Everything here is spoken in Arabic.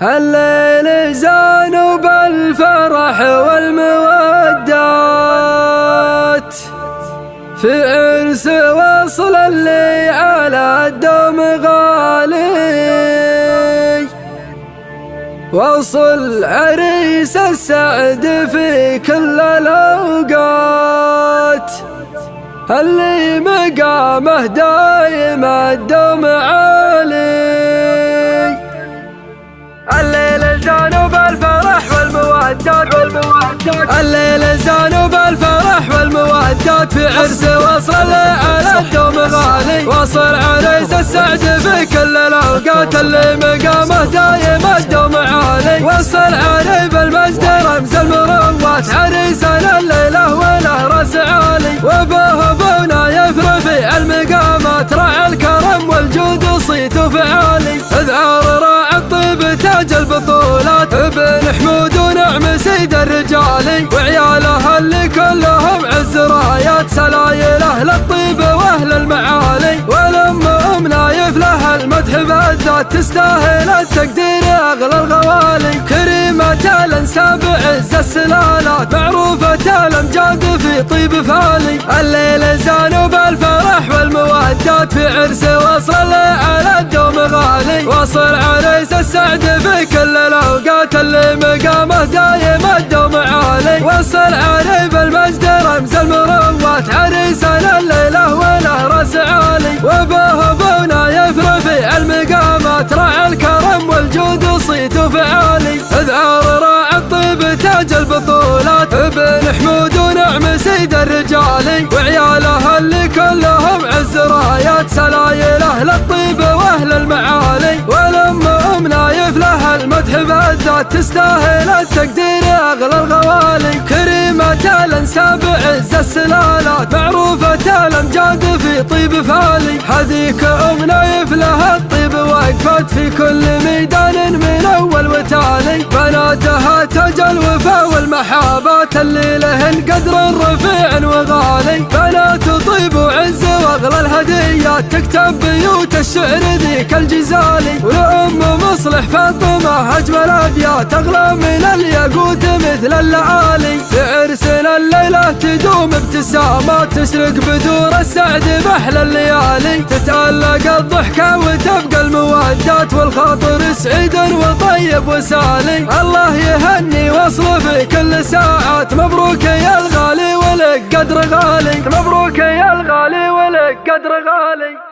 الليل زانوا بالفرح والمودات، في عرس وصل اللي على الدوم غالي، وصل عريس السعد في كل الأوقات، اللي مقامه دايم الدوم عالي. الليل زانوا بالفرح والمودات، الليل زانوا بالفرح والمودات، في عرس وصل على الدوم غالي، وصل عريس السعد في كل الأوقات، اللي مقامه دايم الدوم عالي، وصل عريب المجد رمز المروات، عريسنا الليلة وله راس عالي، وبه بنايف رفيع المقامات، راعي الكرم والجود صيت وفعالي، اذعار راعي الطيب تاج البطولات، ابن حمود ونعم سيد الرجالي، وعياله اللي كلهم عز رايات، سلايله للطيب واهل المعالي، والام نايف لها المدح بالذات، تستاهل التقدير اغلى الغوالي، كريمة الانساب عز السلالات، معروفة الامجاد في طيب فالي. الليل زانوا بالفرح والمودات، في عرس وصل على الدوم غالي، وصل عريس السعد في كل الاوقات، اللي مقامه دايم الدوم عالي، وصل عريب المجد رمز المروات، عريسنا الليله وله راس عالي، وبه بنايف رفيع المقامات، راعي الكرم والجود صيت وفعالي، اذعار راعي الطيب تاج البطولات، ابن حمود ونعم سيد الرجالي، وعياله اللي كلهم عز رايات، سلايله للطيب واهل المعالي، والام نايف لها المدح بالذات، تستاهل التقدير اغلى الغوالي، كريمة الانساب عز السلالات، معروفة الامجاد في طيب فالي، هذيك ام نايف لها الطيب وقفت في كل ميدان من اول وتالي، بناتها تاج الوفا والمحابات، اللي لهن قدر رفيع وغالي، بنات طيب وعز واغلى الهديات، تكتب بيوت الشعر ذيك الجزالي، ولأم مصلح فاطمة اجمل ابيات، اغلى من الياقوت مثل اللآلي، في عرسنا الليله تدوم ابتسامات، تشرق بدور السعد بأحلى الليالي، تتألق الضحكة وتبقى المودات، والخاطر سعيد وطيب وسالي، الله يهني وصل في كل ساعات، مبروك يا الغالي ولك قدر غالي، مبروك يا الغالي ولك قدر غالي.